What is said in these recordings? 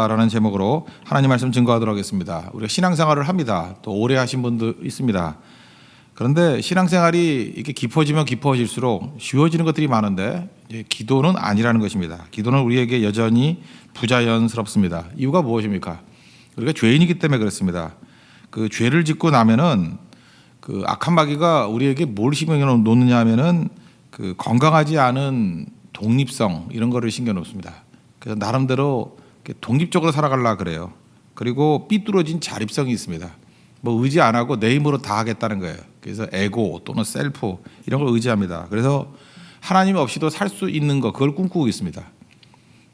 라는 제목으로 하나님 말씀 증거하도록 하겠습니다. 우리가 신앙생활을 합니다. 또 오래 하신 분도 있습니다. 그런데 신앙생활이 이렇게 깊어지면 깊어질수록 쉬워지는 것들이 많은데 이제 기도는 아니라는 것입니다. 기도는 우리에게 여전히 부자연스럽습니다. 이유가 무엇입니까? 우리가 죄인이기 때문에 그렇습니다. 그 죄를 짓고 나면은 그 악한 마귀가 우리에게 뭘 신경을 놓느냐 하면은 그 건강하지 않은 독립성 이런 거를 신경 놓습니다. 그래서 나름대로 독립적으로 살아가려 그래요. 그리고 삐뚤어진 자립성이 있습니다. 뭐 의지 안 하고 내 힘으로 다 하겠다는 거예요. 그래서 에고 또는 셀프 이런 걸 의지합니다. 그래서 하나님 없이도 살 수 있는 거 그걸 꿈꾸고 있습니다.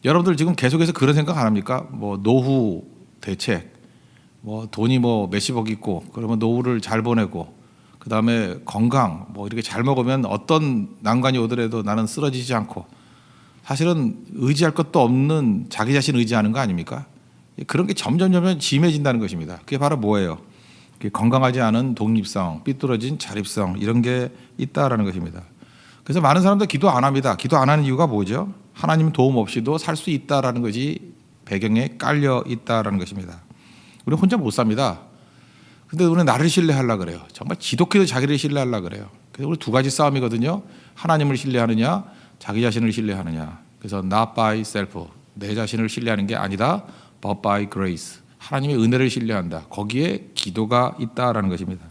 여러분들 지금 계속해서 그런 생각 안 합니까? 뭐 노후 대책, 뭐 돈이 뭐 몇십억 있고 그러면 노후를 잘 보내고 그 다음에 건강 뭐 이렇게 잘 먹으면 어떤 난관이 오더라도 나는 쓰러지지 않고 사실은 의지할 것도 없는 자기 자신 의지하는 거 아닙니까? 그런 게 점점 심해진다는 것입니다. 그게 바로 뭐예요? 건강하지 않은 독립성, 삐뚤어진 자립성 이런 게 있다라는 것입니다. 그래서 많은 사람들 기도 안 합니다. 기도 안 하는 이유가 뭐죠? 하나님 도움 없이도 살 수 있다라는 것이 배경에 깔려 있다라는 것입니다. 우리 혼자 못 삽니다. 근데 우리는 나를 신뢰하려고 그래요. 정말 지독해도 자기를 신뢰하려고 그래요. 그래서 우리 두 가지 싸움이거든요. 하나님을 신뢰하느냐, 자기 자신을 신뢰하느냐. 그래서 not by self, 내 자신을 신뢰하는 게 아니다. but by grace, 하나님의 은혜를 신뢰한다. 거기에 기도가 있다라는 것입니다.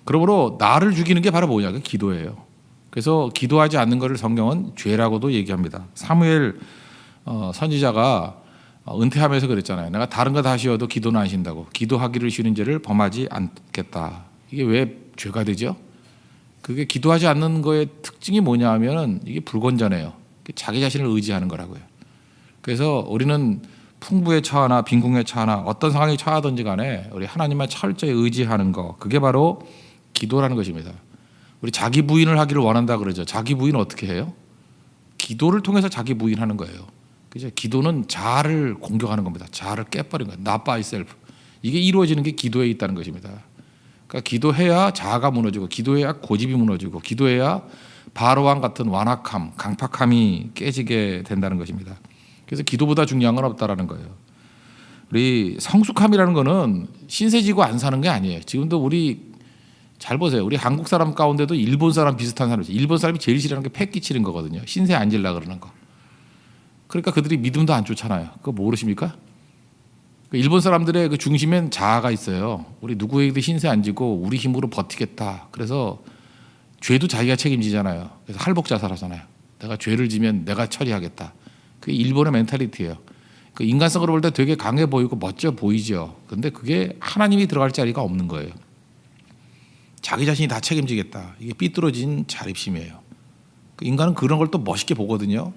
그러므로 나를 죽이는 게 바로 뭐냐? 그 기도예요. 그래서 기도하지 않는 것을 성경은 죄라고도 얘기합니다. 사무엘 선지자가 은퇴하면서 그랬잖아요. 내가 다른 거 다 쉬어도 기도는 안 쉰다고. 기도하기를 쉬는 죄를 범하지 않겠다. 이게 왜 죄가 되죠? 그게 기도하지 않는 거의 특징이 뭐냐 하면은 이게 불건전해요. 자기 자신을 의지하는 거라고요. 그래서 우리는 풍부에 처하나 빈궁에 처하나 어떤 상황에 처하든지 간에 우리 하나님만 철저히 의지하는 거, 그게 바로 기도라는 것입니다. 우리 자기 부인을 하기를 원한다 그러죠. 자기 부인은 어떻게 해요? 기도를 통해서 자기 부인하는 거예요. 그죠? 기도는 자아를 공격하는 겁니다. 자아를 깨버린 거예요. not by self. 이게 이루어지는 게 기도에 있다는 것입니다. 그러니까 기도해야 자아가 무너지고, 기도해야 고집이 무너지고, 기도해야 바로왕 같은 완악함, 강팍함이 깨지게 된다는 것입니다. 그래서 기도보다 중요한 건 없다라는 거예요. 우리 성숙함이라는 거는 신세지고 안 사는 게 아니에요. 지금도 우리 잘 보세요. 우리 한국 사람 가운데도 일본 사람 비슷한 사람이 있어요. 일본 사람이 제일 싫어하는 게 패 끼치는 거거든요. 신세 안 질라 그러는 거. 그러니까 그들이 믿음도 안 좋잖아요. 그거 모르십니까? 일본 사람들의 그 중심엔 자아가 있어요. 우리 누구에게도 신세 안 지고 우리 힘으로 버티겠다. 그래서 죄도 자기가 책임지잖아요. 그래서 할복자살하잖아요. 내가 죄를 지면 내가 처리하겠다. 그게 일본의 멘탈리티예요. 그 인간성으로 볼 때 되게 강해 보이고 멋져 보이죠. 근데 그게 하나님이 들어갈 자리가 없는 거예요. 자기 자신이 다 책임지겠다. 이게 삐뚤어진 자립심이에요. 인간은 그런 걸 또 멋있게 보거든요.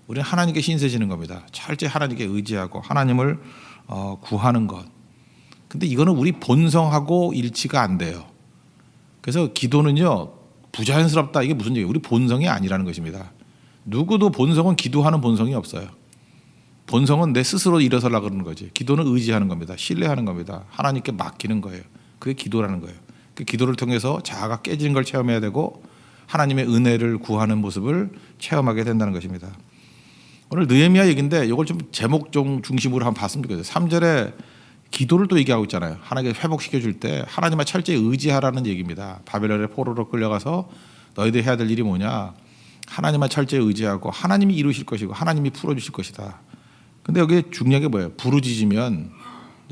우리는 하나님께 신세지는 겁니다. 철저히 하나님께 의지하고 하나님을 구하는 것. 근데 이거는 우리 본성하고 일치가 안 돼요. 그래서 기도는요, 부자연스럽다. 이게 무슨 얘기예요? 우리 본성이 아니라는 것입니다. 누구도 본성은 기도하는 본성이 없어요. 본성은 내 스스로 일어서려고 그러는 거지. 기도는 의지하는 겁니다. 신뢰하는 겁니다. 하나님께 맡기는 거예요. 그게 기도라는 거예요. 그 기도를 통해서 자아가 깨지는 걸 체험해야 되고 하나님의 은혜를 구하는 모습을 체험하게 된다는 것입니다. 오늘 느헤미야 얘기인데 이걸 좀 제목 좀 중심으로 한번 봤으면 좋겠어요. 3절에 기도를 또 얘기하고 있잖아요. 하나님께 회복시켜 줄 때 하나님을 철저히 의지하라는 얘기입니다. 바벨론의 포로로 끌려가서 너희들이 해야 될 일이 뭐냐? 하나님만 철저히 의지하고 하나님이 이루실 것이고 하나님이 풀어주실 것이다. 근데 여기에 중요한 게 뭐예요? 부르짖으면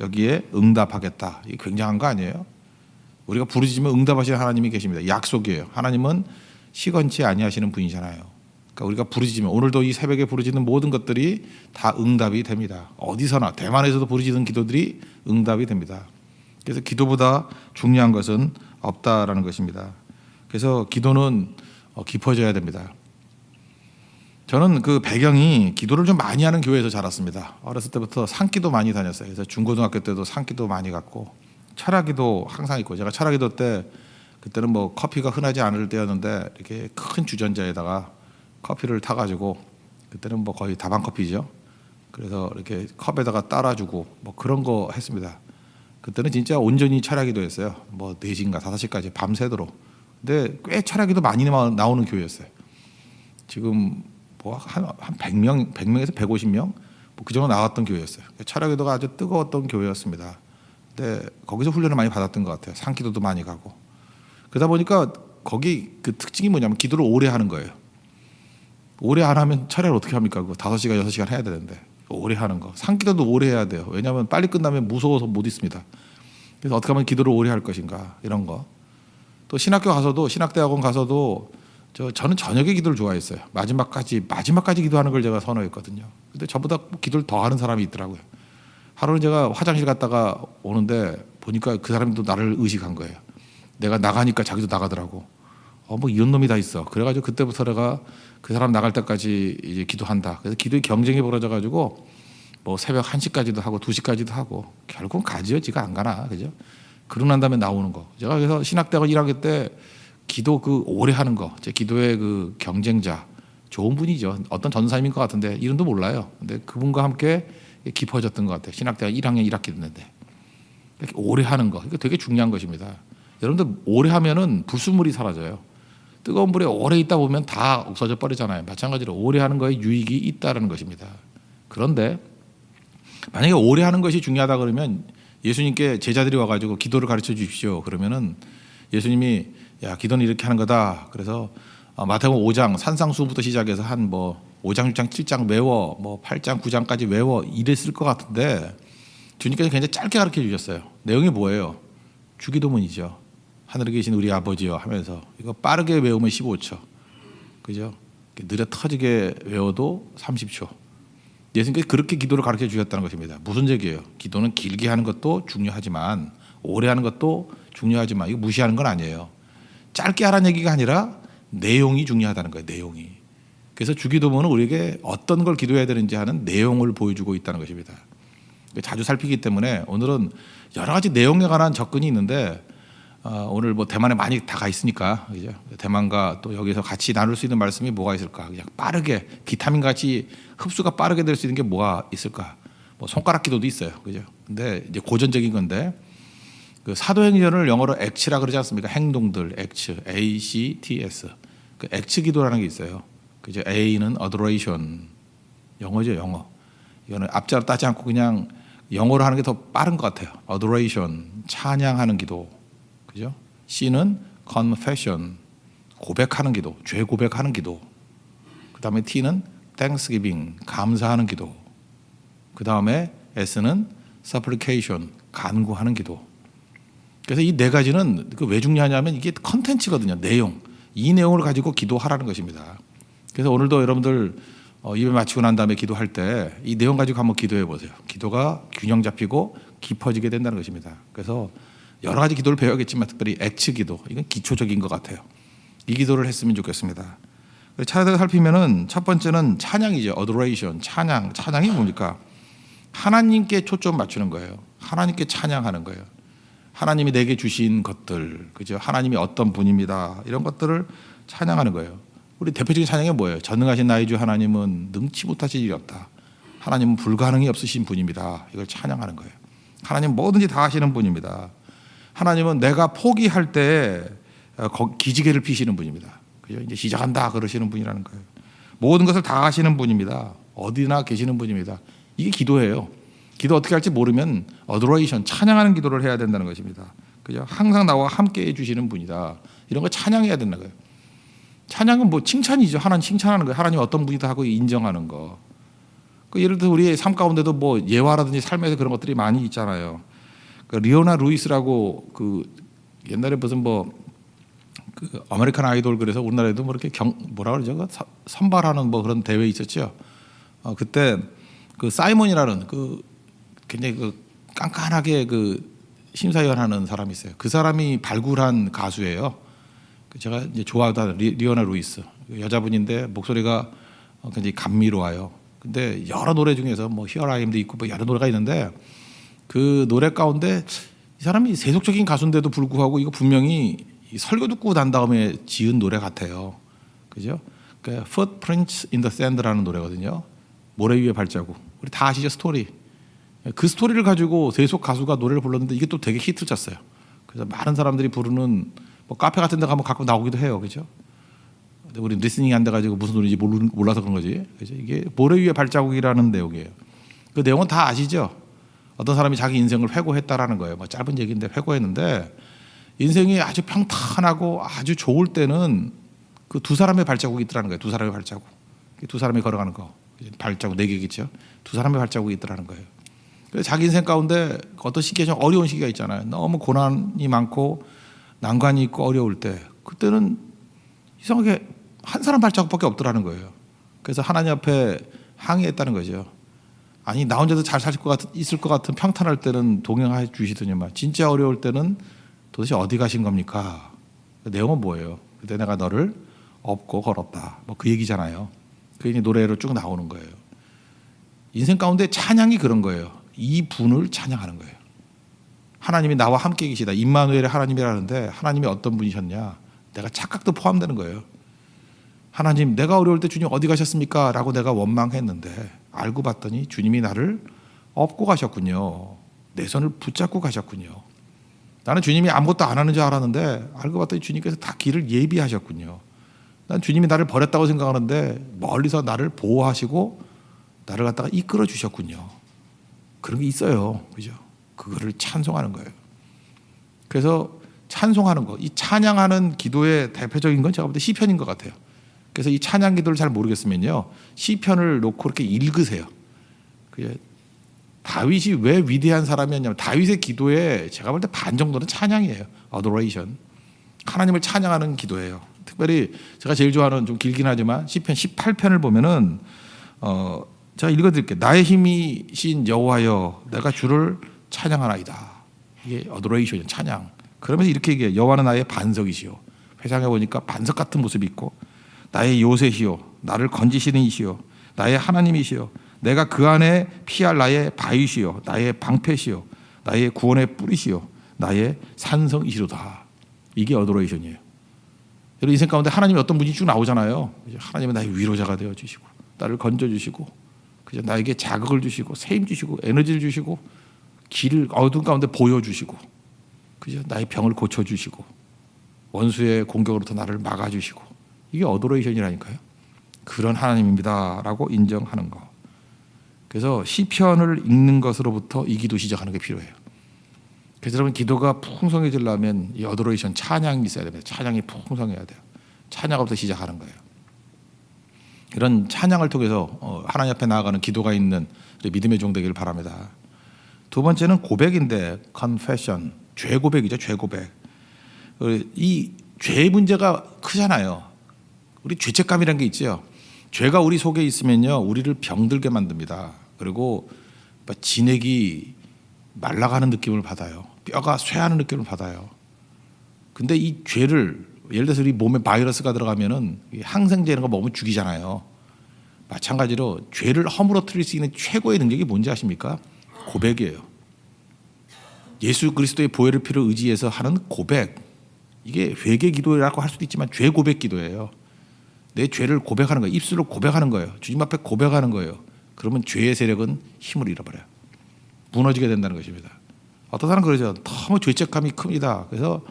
여기에 응답하겠다. 이게 굉장한 거 아니에요? 우리가 부르짖으면 응답하시는 하나님이 계십니다. 약속이에요. 하나님은 시건치 아니하시는 분이잖아요. 그러니까 우리가 부르짖으면 오늘도 이 새벽에 부르짖는 모든 것들이 다 응답이 됩니다. 어디서나 대만에서도 부르짖는 기도들이 응답이 됩니다. 그래서 기도보다 중요한 것은 없다라는 것입니다. 그래서 기도는 깊어져야 됩니다. 저는 그 배경이 기도를 좀 많이 하는 교회에서 자랐습니다. 어렸을 때부터 산기도 많이 다녔어요. 그래서 중고등학교 때도 산기도 많이 갔고 철학기도 항상 있고, 제가 철학기도 때 그때는 뭐 커피가 흔하지 않을 때였는데 이렇게 큰 주전자에다가 커피를 타가지고, 그때는 뭐 거의 다방 커피죠. 그래서 이렇게 컵에다가 따라주고 뭐 그런 거 했습니다. 그때는 진짜 온전히 철학기도 했어요. 뭐 4시인가 5시까지 밤새도록. 근데 꽤 철학기도 많이 나오는 교회였어요. 지금 뭐 한 100명, 100명에서 150명 그 정도 나왔던 교회였어요. 철야기도가 아주 뜨거웠던 교회였습니다. 근데 거기서 훈련을 많이 받았던 것 같아요. 산기도도 많이 가고. 그러다 보니까 거기 그 특징이 뭐냐면 기도를 오래 하는 거예요. 오래 안 하면 철야를 어떻게 합니까? 그거 5시간, 6시간 해야 되는데. 오래 하는 거. 산기도도 오래 해야 돼요. 왜냐하면 빨리 끝나면 무서워서 못 있습니다. 그래서 어떻게 하면 기도를 오래 할 것인가 이런 거. 또 신학교 가서도 신학대학원 가서도 저는 저녁에 기도를 좋아했어요. 마지막까지 기도하는 걸 제가 선호했거든요. 근데 저보다 기도를 더 하는 사람이 있더라고요. 하루는 제가 화장실 갔다가 오는데 보니까 그 사람도 나를 의식한 거예요. 내가 나가니까 자기도 나가더라고. 뭐 이런 놈이 다 있어. 그래가지고 그때부터 내가 그 사람 나갈 때까지 이제 기도한다. 그래서 기도의 경쟁이 벌어져가지고 뭐 새벽 1시까지도 하고 2시까지도 하고 결국은 가지요. 지가 안 가나. 그죠? 그러고 난 다음에 나오는 거. 제가 그래서 신학대학원 1학기 때 기도 그 오래 하는 거. 제 기도의 그 경쟁자. 좋은 분이죠. 어떤 전사님인 것 같은데 이름도 몰라요. 근데 그분과 함께 깊어졌던 것 같아요. 신학대학 1학년 1학기 됐는데. 이렇게 오래 하는 거. 이거 되게 중요한 것입니다. 여러분들 오래 하면은 불순물이 사라져요. 뜨거운 불에 오래 있다 보면 다 없어져 버리잖아요. 마찬가지로 오래 하는 거에 유익이 있다는 것입니다. 그런데 만약에 오래 하는 것이 중요하다 그러면 예수님께 제자들이 와가지고 기도를 가르쳐 주십시오. 그러면은 예수님이 야 기도는 이렇게 하는 거다. 그래서 마태복음 5장 산상수부터 시작해서 한 뭐 5장, 6장, 7장 외워, 뭐 8장, 9장까지 외워 이랬을 것 같은데 주님께서 굉장히 짧게 가르쳐 주셨어요. 내용이 뭐예요? 주기도문이죠. 하늘에 계신 우리 아버지요 하면서 이거 빠르게 외우면 15초, 그죠? 느려 터지게 외워도 30초. 예수님께서 그렇게 기도를 가르쳐 주셨다는 것입니다. 무슨 얘기예요? 기도는 길게 하는 것도 중요하지만 오래 하는 것도 중요하지만 이거 무시하는 건 아니에요. 짧게 하라는 얘기가 아니라 내용이 중요하다는 거예요. 내용이. 그래서 주기도문은 우리에게 어떤 걸 기도해야 되는지 하는 내용을 보여주고 있다는 것입니다. 자주 살피기 때문에 오늘은 여러 가지 내용에 관한 접근이 있는데 오늘 뭐 대만에 많이 다 가 있으니까 그죠? 대만과 또 여기서 같이 나눌 수 있는 말씀이 뭐가 있을까? 그냥 빠르게 비타민 같이 흡수가 빠르게 될 수 있는 게 뭐가 있을까? 뭐 손가락 기도도 있어요, 그죠? 근데 이제 고전적인 건데 그 사도행전을 영어로 액츠라 그러지 않습니까? 행동들 액츠, ACTS. 그 액츠 기도라는 게 있어요. 그죠? A는 adoration, 영어죠, 영어. 이거는 앞자로 따지 않고 그냥 영어로 하는 게 더 빠른 것 같아요. adoration, 찬양하는 기도. 그죠? C는 confession, 고백하는 기도, 죄 고백하는 기도. 그 다음에 T는 thanksgiving, 감사하는 기도. 그 다음에 S는 supplication, 간구하는 기도. 그래서 이 네 가지는 왜 중요하냐면 이게 컨텐츠거든요. 내용. 이 내용을 가지고 기도하라는 것입니다. 그래서 오늘도 여러분들 예배 마치고 난 다음에 기도할 때 이 내용 가지고 한번 기도해 보세요. 기도가 균형 잡히고 깊어지게 된다는 것입니다. 그래서 여러 가지 기도를 배워야겠지만 특별히 액츠 기도, 이건 기초적인 것 같아요. 이 기도를 했으면 좋겠습니다. 차례대로 살피면은 첫 번째는 찬양이죠. adoration, 찬양. 찬양이 뭡니까? 하나님께 초점 맞추는 거예요. 하나님께 찬양하는 거예요. 하나님이 내게 주신 것들, 그죠? 하나님이 어떤 분입니다. 이런 것들을 찬양하는 거예요. 우리 대표적인 찬양이 뭐예요? 전능하신 나의 주 하나님은 능치 못하실 일이 없다. 하나님은 불가능이 없으신 분입니다. 이걸 찬양하는 거예요. 하나님 뭐든지 다 하시는 분입니다. 하나님은 내가 포기할 때 기지개를 피시는 분입니다. 그죠? 이제 시작한다 그러시는 분이라는 거예요. 모든 것을 다 하시는 분입니다. 어디나 계시는 분입니다. 이게 기도예요. 기도 어떻게 할지 모르면 adoration, 찬양하는 기도를 해야 된다는 것입니다. 그죠? 항상 나와 함께 해주시는 분이다. 이런 거 찬양해야 된다는 거예요. 찬양은 뭐 칭찬이죠. 하나님 칭찬하는 거예요. 하나님 어떤 분이다 하고 인정하는 거. 예를 들어 우리의 삶 가운데도 뭐 예화라든지 삶에서 그런 것들이 많이 있잖아요. 리오나 루이스라고 그 옛날에 무슨 뭐 그 아메리칸 아이돌 그래서 우리나라에도 뭐 이렇게 뭐라 그러죠? 선발하는 뭐 그런 대회 있었죠. 그때 그 사이먼이라는 그 굉장히 그 깐깐하게 그 심사위원 하는 사람이 있어요. 그 사람이 발굴한 가수예요. 제가 이제 좋아하던 리오나 루이스 여자분인데 목소리가 굉장히 감미로워요. 근데 여러 노래 중에서 뭐 Here I Am도 있고 뭐 여러 노래가 있는데 그 노래 가운데 이 사람이 세속적인 가수인데도 불구하고 이거 분명히 설교 듣고 난 다음에 지은 노래 같아요. 그죠? 그러니까 Footprints in the Sand라는 노래거든요. 모래 위의 발자국. 우리 다 아시죠? 스토리. 그 스토리를 가지고 세속 가수가 노래를 불렀는데 이게 또 되게 히트 쳤어요. 그래서 많은 사람들이 부르는 뭐 카페 같은 데 가면 가끔 나오기도 해요. 그죠? 우리 리스닝 안 돼가지고 무슨 노래인지 몰라서 그런 거지. 그죠? 이게 모래 위의 발자국이라는 내용이에요. 그 내용은 다 아시죠? 어떤 사람이 자기 인생을 회고했다라는 거예요. 뭐 짧은 얘기인데 회고했는데 인생이 아주 평탄하고 아주 좋을 때는 그 두 사람의 발자국이 있더라는 거예요. 두 사람의 발자국. 두 사람이 걸어가는 거. 발자국 4개겠죠. 두 사람의 발자국이 있더라는 거예요. 그래서 자기 인생 가운데 어떤 시기에 좀 어려운 시기가 있잖아요. 너무 고난이 많고 난관이 있고 어려울 때 그때는 이상하게 한 사람 발자국밖에 없더라는 거예요. 그래서 하나님 앞에 항의했다는 거죠. 아니 나 혼자도 잘 살 것 같은 있을 것 같은 평탄할 때는 동행해 주시더니만 진짜 어려울 때는 도대체 어디 가신 겁니까? 그 내용은 뭐예요? 그때 내가 너를 업고 걸었다. 뭐 그 얘기잖아요. 그 노래로 쭉 나오는 거예요. 인생 가운데 찬양이 그런 거예요. 이 분을 찬양하는 거예요. 하나님이 나와 함께 계시다. 임마누엘의 하나님이라는데 하나님이 어떤 분이셨냐? 내가 착각도 포함되는 거예요. 하나님 내가 어려울 때 주님 어디 가셨습니까? 라고 내가 원망했는데 알고 봤더니 주님이 나를 업고 가셨군요. 내 손을 붙잡고 가셨군요. 나는 주님이 아무것도 안 하는 줄 알았는데 알고 봤더니 주님께서 다 길을 예비하셨군요. 난 주님이 나를 버렸다고 생각하는데 멀리서 나를 보호하시고 나를 갖다가 이끌어 주셨군요. 그런 게 있어요. 그죠? 그거를 찬송하는 거예요. 그래서 찬송하는 거, 이 찬양하는 기도의 대표적인 건 제가 볼 때 시편인 것 같아요. 그래서 이 찬양 기도를 잘 모르겠으면요. 시편을 놓고 이렇게 읽으세요. 그게 다윗이 왜 위대한 사람이었냐면 다윗의 기도에 제가 볼 때 반 정도는 찬양이에요. adoration. 하나님을 찬양하는 기도예요. 특별히 제가 제일 좋아하는 좀 길긴 하지만 시편 18편을 보면은 제가 읽어드릴게요. 나의 힘이신 여호와여 내가 주를 찬양하나이다. 이게 adoration, 찬양. 그러면서 이렇게 얘기해요. 여호와는 나의 반석이시오. 회상해 보니까 반석 같은 모습이 있고 나의 요새시오. 나를 건지시는 이시오. 나의 하나님이시오. 내가 그 안에 피할 나의 바위시오. 나의 방패시오. 나의 구원의 뿌리시오. 나의 산성이시로다. 이게 어도레이션이에요. 여러분 인생 가운데 하나님이 어떤 분이 쭉 나오잖아요. 하나님은 나의 위로자가 되어주시고 나를 건져주시고 그저 나에게 자극을 주시고 세임 주시고 에너지를 주시고 길을 어두운 가운데 보여주시고 그저 나의 병을 고쳐주시고 원수의 공격으로부터 나를 막아주시고 이게 어도레이션이라니까요. 그런 하나님입니다라고 인정하는 거. 그래서 시편을 읽는 것으로부터 이 기도 시작하는 게 필요해요. 그래서 여러분 기도가 풍성해지려면 이 어도레이션 찬양이 있어야 됩니다. 찬양이 풍성해야 돼요. 찬양부터 시작하는 거예요. 이런 찬양을 통해서 하나님 앞에 나아가는 기도가 있는 믿음의 종 되기를 바랍니다. 두 번째는 고백인데 confession, 죄 고백이죠. 죄 고백. 이 죄의 문제가 크잖아요. 우리 죄책감이라는 게 있죠. 죄가 우리 속에 있으면요, 우리를 병들게 만듭니다. 그리고 진액이 말라가는 느낌을 받아요. 뼈가 쇠하는 느낌을 받아요. 근데 이 죄를 예를 들어서 우리 몸에 바이러스가 들어가면은 항생제 이런 거 먹으면 죽이잖아요. 마찬가지로 죄를 허물어뜨릴 수 있는 최고의 능력이 뭔지 아십니까? 고백이에요. 예수 그리스도의 보혈의 피를 의지해서 하는 고백. 이게 회개 기도라고 할 수도 있지만 죄 고백 기도예요. 내 죄를 고백하는 거예요. 입술로 고백하는 거예요. 주님 앞에 고백하는 거예요. 그러면 죄의 세력은 힘을 잃어버려요. 무너지게 된다는 것입니다. 어떤 사람은 그러죠. 너무 죄책감이 큽니다. 그래서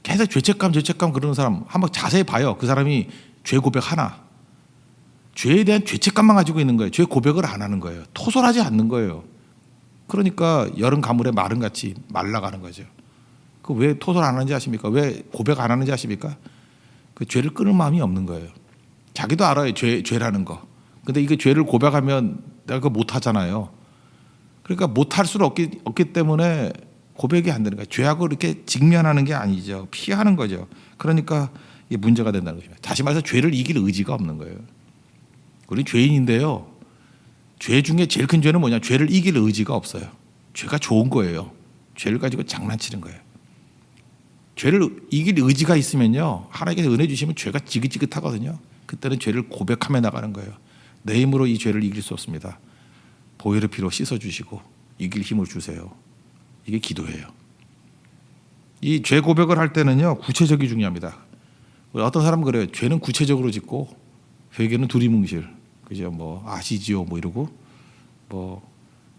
계속 죄책감 그러는 사람 한번 자세히 봐요. 그 사람이 죄 고백하나. 죄에 대한 죄책감만 가지고 있는 거예요. 죄 고백을 안 하는 거예요. 토설하지 않는 거예요. 그러니까 여름 가물에 마름같이 말라가는 거죠. 그 왜 토설 안 하는지 아십니까? 왜 고백 안 하는지 아십니까? 그 죄를 끊을 마음이 없는 거예요. 자기도 알아요. 죄라는 거. 근데 이게 죄를 고백하면 내가 그거 못 하잖아요. 그러니까 못 할 수는 없기 때문에 고백이 안 되는 거예요. 죄하고 이렇게 직면하는 게 아니죠. 피하는 거죠. 그러니까 이게 문제가 된다는 거죠. 다시 말해서 죄를 이길 의지가 없는 거예요. 우리 죄인인데요. 죄 중에 제일 큰 죄는 뭐냐? 죄를 이길 의지가 없어요. 죄가 좋은 거예요. 죄를 가지고 장난치는 거예요. 죄를 이길 의지가 있으면요, 하나님께서 은혜 주시면 죄가 지긋지긋하거든요. 그때는 죄를 고백하며 나가는 거예요. 내 힘으로 이 죄를 이길 수 없습니다. 보혈의 피로 씻어주시고 이길 힘을 주세요. 이게 기도예요. 이 죄 고백을 할 때는요, 구체적이 중요합니다. 어떤 사람은 그래요. 죄는 구체적으로 짓고 회개는 두리뭉실. 그죠? 뭐 아시지요? 뭐 이러고 뭐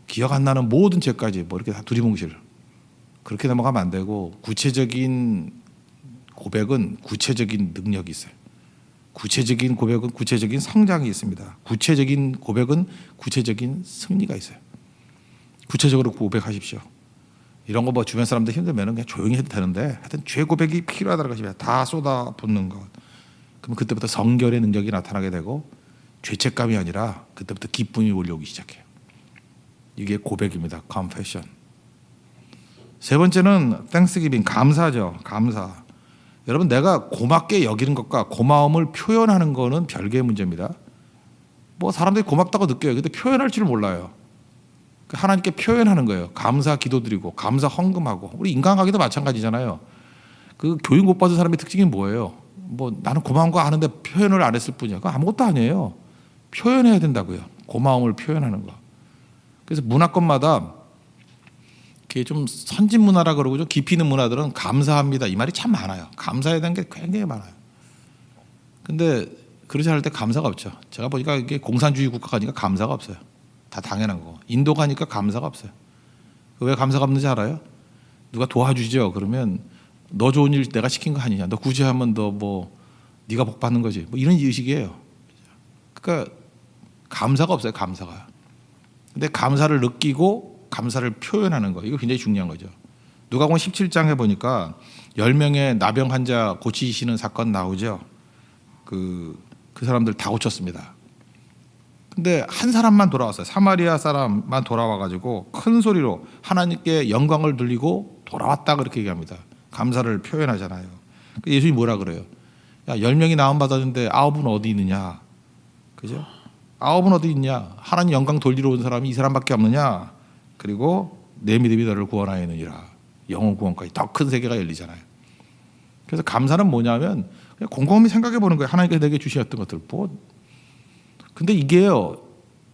기억 안 나는 모든 죄까지 뭐 이렇게 다 두리뭉실. 그렇게 넘어가면 안 되고 구체적인 고백은 구체적인 능력이 있어요. 구체적인 고백은 구체적인 성장이 있습니다. 구체적인 고백은 구체적인 승리가 있어요. 구체적으로 고백하십시오. 이런 거 뭐 주변 사람들 힘들면 그냥 조용히 해도 되는데 하여튼 죄 고백이 필요하다는 것입니다. 다 쏟아붓는 것. 그럼 그때부터 성결의 능력이 나타나게 되고 죄책감이 아니라 그때부터 기쁨이 몰려오기 시작해요. 이게 고백입니다. confession. 세 번째는 thanksgiving, 감사죠. 감사. 여러분 내가 고맙게 여기는 것과 고마움을 표현하는 거는 별개의 문제입니다. 뭐 사람들이 고맙다고 느껴요. 근데 표현할 줄 몰라요. 하나님께 표현하는 거예요. 감사 기도드리고 감사 헌금하고. 우리 인간관계도 마찬가지잖아요. 그 교육 못 받은 사람의 특징이 뭐예요? 뭐 나는 고마운 거 아는데 표현을 안 했을 뿐이야. 그거 아무것도 아니에요. 표현해야 된다고요. 고마움을 표현하는 거. 그래서 문화권마다 이게 좀 선진 문화라 그러고 좀 깊이 있는 문화들은 감사합니다. 이 말이 참 많아요. 감사해야 되는 게 굉장히 많아요. 근데 그러지 않을 때 감사가 없죠. 제가 보니까 이게 공산주의 국가 가니까 감사가 없어요. 다 당연한 거고. 인도 가니까 감사가 없어요. 왜 감사가 없는지 알아요? 누가 도와주죠. 그러면 너 좋은 일 내가 시킨 거 아니냐. 너 굳이 하면 너 뭐 네가 복 받는 거지. 뭐 이런 의식이에요. 그러니까 감사가 없어요. 감사가. 근데 감사를 느끼고 감사를 표현하는 거. 이거 굉장히 중요한 거죠. 누가복음 17장에 보니까 10명의 나병 환자 고치시는 사건 나오죠. 그 사람들 다 고쳤습니다. 근데 한 사람만 돌아왔어요. 사마리아 사람만 돌아와가지고 큰 소리로 하나님께 영광을 돌리고 돌아왔다 그렇게 얘기합니다. 감사를 표현하잖아요. 예수님이 뭐라 그래요? 야, 10명이 나음 받았는데 9은 어디 있느냐? 그죠? 9은 어디 있냐? 하나님 영광 돌리러 온 사람이 이 사람밖에 없느냐? 그리고 내 믿음이 너를 구원하였느니라. 영혼 구원까지 더 큰 세계가 열리잖아요. 그래서 감사는 뭐냐면 그냥 곰곰이 생각해 보는 거예요. 하나님께서 내게 주셨던 것들. 근데 이게요.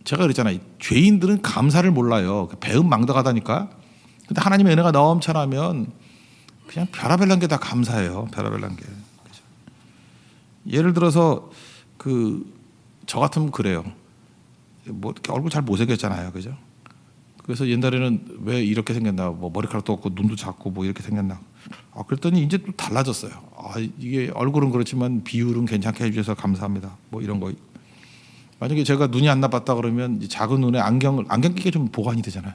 제가 그랬잖아요. 죄인들은 감사를 몰라요. 배은망덕하다니까. 근데 하나님의 은혜가 넘쳐나면 그냥 별아별난 게 다 감사해요. 별아별난 게. 그죠? 예를 들어서 저 같으면 그래요. 뭐 이렇게 얼굴 잘 못생겼잖아요. 그죠? 그래서 옛날에는 왜 이렇게 생겼나, 뭐 머리카락도 없고 눈도 작고 뭐 이렇게 생겼나. 그랬더니 이제 또 달라졌어요. 이게 얼굴은 그렇지만 비율은 괜찮게 해주셔서 감사합니다. 뭐 이런 거. 만약에 제가 눈이 안 나빴다 그러면 작은 눈에 안경 끼게 좀 보관이 되잖아요.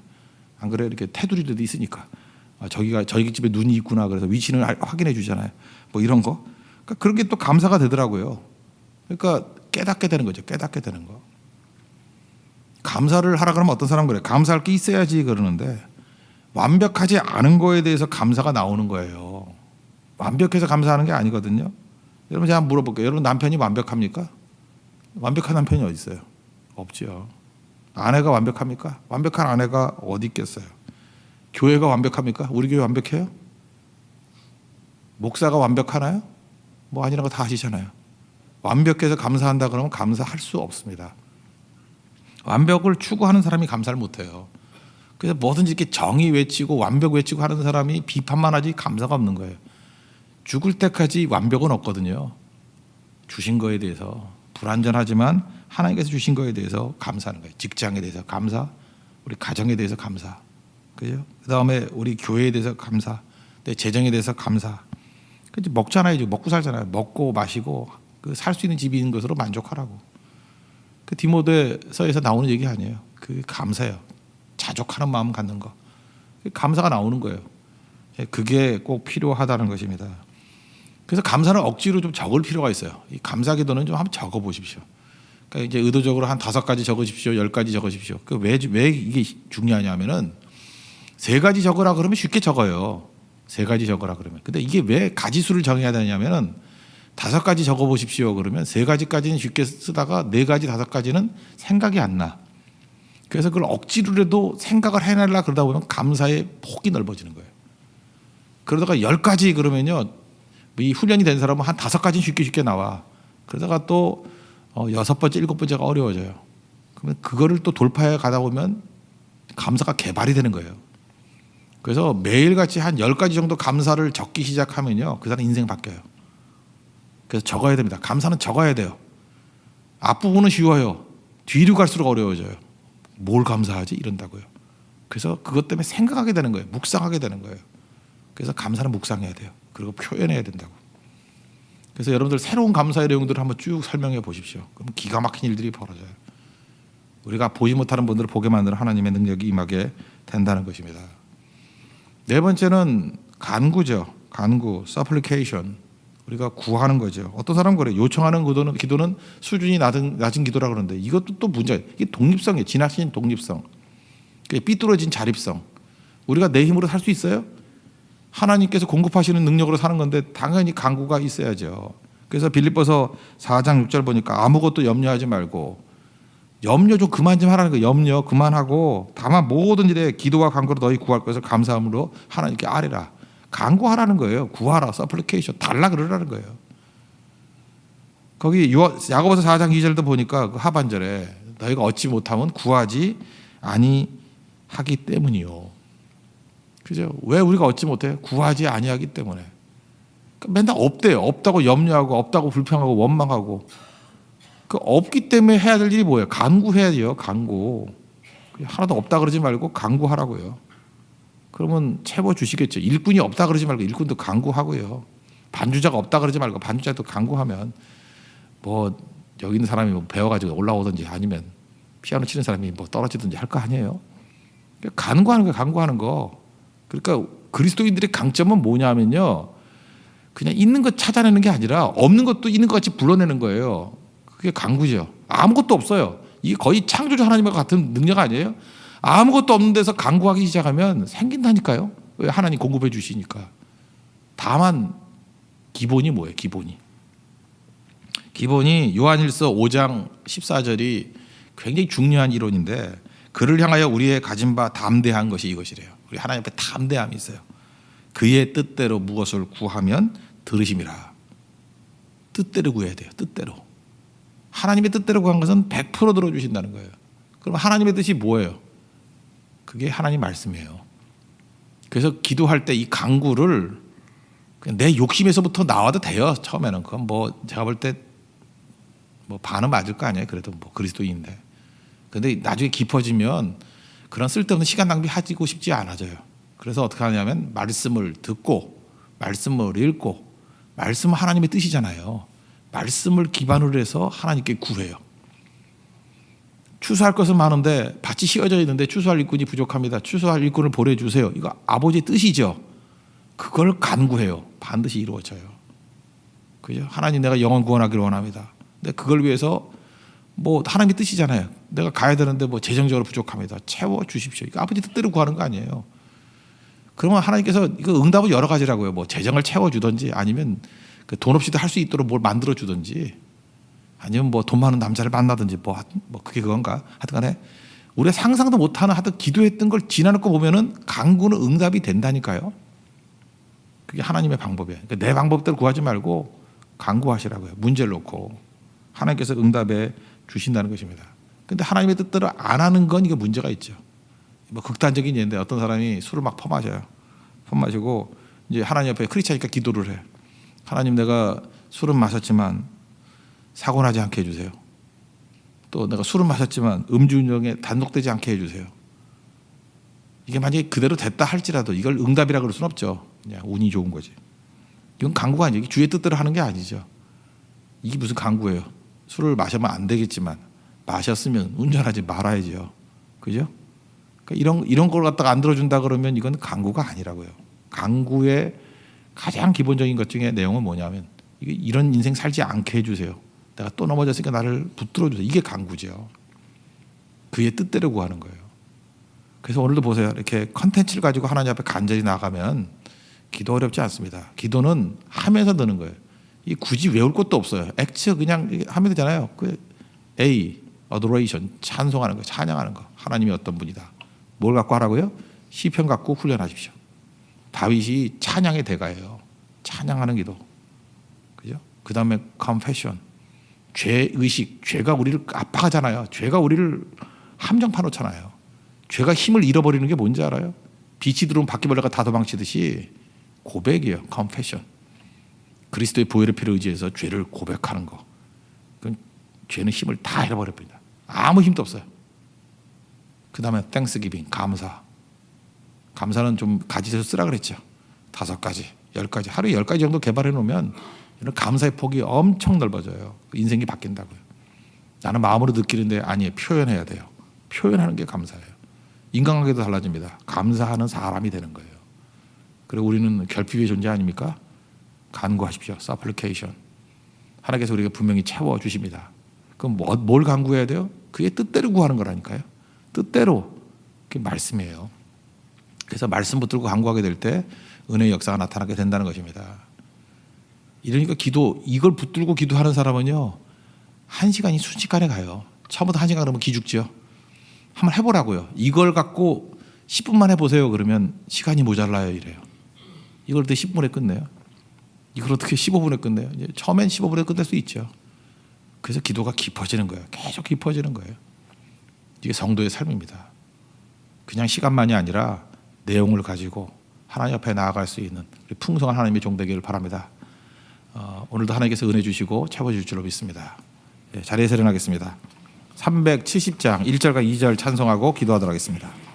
안 그래? 이렇게 테두리도 있으니까. 저희 집에 눈이 있구나. 그래서 위치는 확인해 주잖아요. 뭐 이런 거. 그러니까 그런 게 또 감사가 되더라고요. 그러니까 깨닫게 되는 거죠. 깨닫게 되는 거. 감사를 하라 그러면 어떤 사람은 그래요. 감사할 게 있어야지 그러는데 완벽하지 않은 거에 대해서 감사가 나오는 거예요. 완벽해서 감사하는 게 아니거든요. 여러분 제가 한번 물어볼게요. 여러분 남편이 완벽합니까? 완벽한 남편이 어디 있어요? 없죠. 아내가 완벽합니까? 완벽한 아내가 어디 있겠어요? 교회가 완벽합니까? 우리 교회 완벽해요? 목사가 완벽하나요? 뭐 아니라는 거 다 아시잖아요. 완벽해서 감사한다 그러면 감사할 수 없습니다. 완벽을 추구하는 사람이 감사를 못해요. 그래서 뭐든지 이렇게 정의 외치고 완벽 외치고 하는 사람이 비판만 하지 감사가 없는 거예요. 죽을 때까지 완벽은 없거든요. 주신 거에 대해서 불완전하지만 하나님께서 주신 거에 대해서 감사하는 거예요. 직장에 대해서 감사, 우리 가정에 대해서 감사, 그죠? 그 다음에 우리 교회에 대해서 감사, 내 재정에 대해서 감사. 먹잖아요, 먹고 살잖아요. 먹고 마시고 살 수 있는 집이 있는 것으로 만족하라고. 그 디모데서에서 나오는 얘기 아니에요. 그 감사예요. 자족하는 마음 갖는 거. 감사가 나오는 거예요. 그게 꼭 필요하다는 것입니다. 그래서 감사는 억지로 좀 적을 필요가 있어요. 이 감사 기도는 좀 한번 적어 보십시오. 그러니까 이제 의도적으로 한 5가지 적으십시오, 10가지 적으십시오. 왜 이게 중요하냐면은 3가지 적으라 그러면 쉽게 적어요. 3가지 적으라 그러면. 근데 이게 왜 가지수를 정해야 되냐면은 5가지 적어 보십시오. 그러면 3가지까지는 쉽게 쓰다가 4가지, 5가지는 생각이 안 나. 그래서 그걸 억지로라도 생각을 해내려 그러다 보면 감사의 폭이 넓어지는 거예요. 그러다가 10가지 그러면요. 이 훈련이 된 사람은 한 5가지는 쉽게 나와. 그러다가 또 6번째, 7번째가 어려워져요. 그러면 그거를 또 돌파해 가다 보면 감사가 개발이 되는 거예요. 그래서 매일같이 한 10가지 정도 감사를 적기 시작하면요. 그 사람 인생 바뀌어요. 그래서 적어야 됩니다. 감사는 적어야 돼요. 앞부분은 쉬워요. 뒤로 갈수록 어려워져요. 뭘 감사하지? 이런다고요. 그래서 그것 때문에 생각하게 되는 거예요. 묵상하게 되는 거예요. 그래서 감사는 묵상해야 돼요. 그리고 표현해야 된다고. 그래서 여러분들 새로운 감사의 내용들을 한번 쭉 설명해 보십시오. 그럼 기가 막힌 일들이 벌어져요. 우리가 보지 못하는 분들을 보게 만드는 하나님의 능력이 임하게 된다는 것입니다. 네 번째는 간구죠. 간구, supplication. 우리가 구하는 거죠. 어떤 사람은 그래요. 요청하는 기도는 수준이 낮은 기도라 그러는데 이것도 또 문제예요. 이게 독립성이에요. 지나친 독립성. 삐뚤어진 자립성. 우리가 내 힘으로 살 수 있어요? 하나님께서 공급하시는 능력으로 사는 건데 당연히 간구가 있어야죠. 그래서 빌립보서 4장 6절 보니까 아무것도 염려하지 말고 염려 좀 그만 좀 하라는 거예요. 염려 그만하고 다만 모든 일에 기도와 간구로 너희 구할 것을 감사함으로 하나님께 아뢰라. 간구하라는 거예요. 구하라. supplication. 달라 그러라는 거예요. 거기 야고보서 4장 2절도 보니까 그 하반절에 너희가 얻지 못하면 구하지 아니하기 때문이요. 그죠? 왜 우리가 얻지 못해요? 구하지 아니하기 때문에. 그러니까 맨날 없대요. 없다고 염려하고 없다고 불평하고 원망하고. 그 없기 때문에 해야 될 일이 뭐예요? 간구해야죠. 간구. 하나도 없다 그러지 말고 간구하라고요. 그러면 채워 주시겠죠. 일꾼이 없다 그러지 말고 일꾼도 간구하고요. 반주자가 없다 그러지 말고 반주자도 간구하면 뭐 여기 있는 사람이 뭐 배워가지고 올라오든지 아니면 피아노 치는 사람이 뭐 떨어지든지 할 거 아니에요. 간구하는 거, 간구하는 거. 그러니까 그리스도인들의 강점은 뭐냐면요. 그냥 있는 것 찾아내는 게 아니라 없는 것도 있는 것 같이 불러내는 거예요. 그게 간구죠. 아무것도 없어요. 이게 거의 창조주 하나님과 같은 능력 아니에요? 아무것도 없는 데서 간구하기 시작하면 생긴다니까요. 왜? 하나님 공급해 주시니까. 다만 기본이 뭐예요? 기본이 요한일서 5장 14절이 굉장히 중요한 이론인데 그를 향하여 우리의 가진 바 담대한 것이 이것이래요. 우리 하나님 앞에 담대함이 있어요. 그의 뜻대로 무엇을 구하면 들으심이라. 뜻대로 구해야 돼요. 뜻대로. 하나님의 뜻대로 구한 것은 100% 들어주신다는 거예요. 그럼 하나님의 뜻이 뭐예요? 그게 하나님 말씀이에요. 그래서 기도할 때 이 간구를 그냥 내 욕심에서부터 나와도 돼요. 처음에는 그건 뭐 제가 볼 때 뭐 반은 맞을 거 아니에요. 그래도 뭐 그리스도인인데. 근데 나중에 깊어지면 그런 쓸데없는 시간 낭비하고 싶지 않아져요. 그래서 어떻게 하냐면 말씀을 듣고 말씀을 읽고 말씀은 하나님의 뜻이잖아요. 말씀을 기반으로 해서 하나님께 구해요. 추수할 것은 많은데 밭이 씌어져 있는데 추수할 일꾼이 부족합니다. 추수할 일꾼을 보내주세요. 이거 아버지의 뜻이죠. 그걸 간구해요. 반드시 이루어져요. 그죠? 하나님 내가 영원 구원하기를 원합니다. 근데 그걸 위해서 뭐 하나님의 뜻이잖아요. 내가 가야 되는데 뭐 재정적으로 부족합니다. 채워 주십시오. 이거 아버지 뜻대로 구하는 거 아니에요. 그러면 하나님께서 이거 응답은 여러 가지라고요. 뭐 재정을 채워 주든지 아니면 그 돈 없이도 할 수 있도록 뭘 만들어 주든지 아니면 뭐 돈 많은 남자를 만나든지 뭐 그게 그건가? 하여튼간에 우리가 상상도 못하는 하여튼 기도했던 걸 지나놓고 보면은 간구는 응답이 된다니까요. 그게 하나님의 방법이에요. 그러니까 내 방법대로 구하지 말고 간구하시라고요. 문제를 놓고 하나님께서 응답해 주신다는 것입니다. 그런데 하나님의 뜻대로 안 하는 건 이게 문제가 있죠. 뭐 극단적인 예인데 어떤 사람이 술을 막 퍼마셔요. 퍼마시고 이제 하나님 앞에 크리스찬이니까 기도를 해. 하나님 내가 술은 마셨지만 사고 나지 않게 해주세요. 또 내가 술은 마셨지만 음주운전에 단독되지 않게 해주세요. 이게 만약에 그대로 됐다 할지라도 이걸 응답이라 그럴 수는 없죠. 그냥 운이 좋은 거지. 이건 간구가 아니에요. 주의 뜻대로 하는 게 아니죠. 이게 무슨 간구예요. 술을 마시면 안 되겠지만 마셨으면 운전하지 말아야죠. 그죠? 그러니까 이런 걸 갖다가 안 들어준다 그러면 이건 간구가 아니라고요. 간구의 가장 기본적인 것 중에 내용은 뭐냐면 이런 인생 살지 않게 해주세요. 내가 또 넘어졌으니까 나를 붙들어 주세요. 이게 간구죠. 그의 뜻대로 구하는 거예요. 그래서 오늘도 보세요. 이렇게 컨텐츠를 가지고 하나님 앞에 간절히 나가면 기도 어렵지 않습니다. 기도는 하면서 드는 거예요. 이 굳이 외울 것도 없어요. 액츠 그냥 하면 되잖아요. 그 A, adoration, 찬송하는 거, 찬양하는 거. 하나님이 어떤 분이다. 뭘 갖고 하라고요? 시편 갖고 훈련하십시오. 다윗이 찬양의 대가예요. 찬양하는 기도. 그죠? 그 다음에 confession. 죄의식. 죄가 우리를 압박하잖아요. 죄가 우리를 함정파 놓잖아요. 죄가 힘을 잃어버리는 게 뭔지 알아요? 빛이 들어오면 바퀴벌레가 다 도망치듯이 고백이에요. confession. 그리스도의 보혈의 피를 의지해서 죄를 고백하는 거. 그건 죄는 힘을 다 잃어버립니다. 아무 힘도 없어요. 그 다음에 thanksgiving. 감사. 감사는 좀 가지에서 쓰라 그랬죠. 5가지, 10가지. 하루에 10가지 정도 개발해 놓으면 이런 감사의 폭이 엄청 넓어져요. 인생이 바뀐다고요. 나는 마음으로 느끼는데 아니에요. 표현해야 돼요. 표현하는 게 감사예요. 인간관계도 달라집니다. 감사하는 사람이 되는 거예요. 그리고 우리는 결핍의 존재 아닙니까? 간구하십시오. supplication. 하나님께서 우리가 분명히 채워주십니다. 그럼 뭘 간구해야 돼요? 그의 뜻대로 구하는 거라니까요. 뜻대로. 그게 말씀이에요. 그래서 말씀 붙들고 간구하게 될 때 은혜의 역사가 나타나게 된다는 것입니다. 이러니까 이걸 붙들고 기도하는 사람은요, 1시간이 순식간에 가요. 처음부터 1시간 그러면 기죽죠. 한번 해보라고요. 이걸 갖고 10분만 해보세요. 그러면 시간이 모자라요. 이래요. 이걸 어떻게 10분에 끝내요? 이걸 어떻게 15분에 끝내요? 이제 처음엔 15분에 끝낼 수 있죠. 그래서 기도가 깊어지는 거예요. 계속 깊어지는 거예요. 이게 성도의 삶입니다. 그냥 시간만이 아니라 내용을 가지고 하나님 앞에 나아갈 수 있는 풍성한 하나님의 종 되기를 바랍니다. 오늘도 하나님께서 은혜 주시고 채워주실 줄로 믿습니다. 자리에서 일어나겠습니다. 370장 1절과 2절 찬송하고 기도하도록 하겠습니다.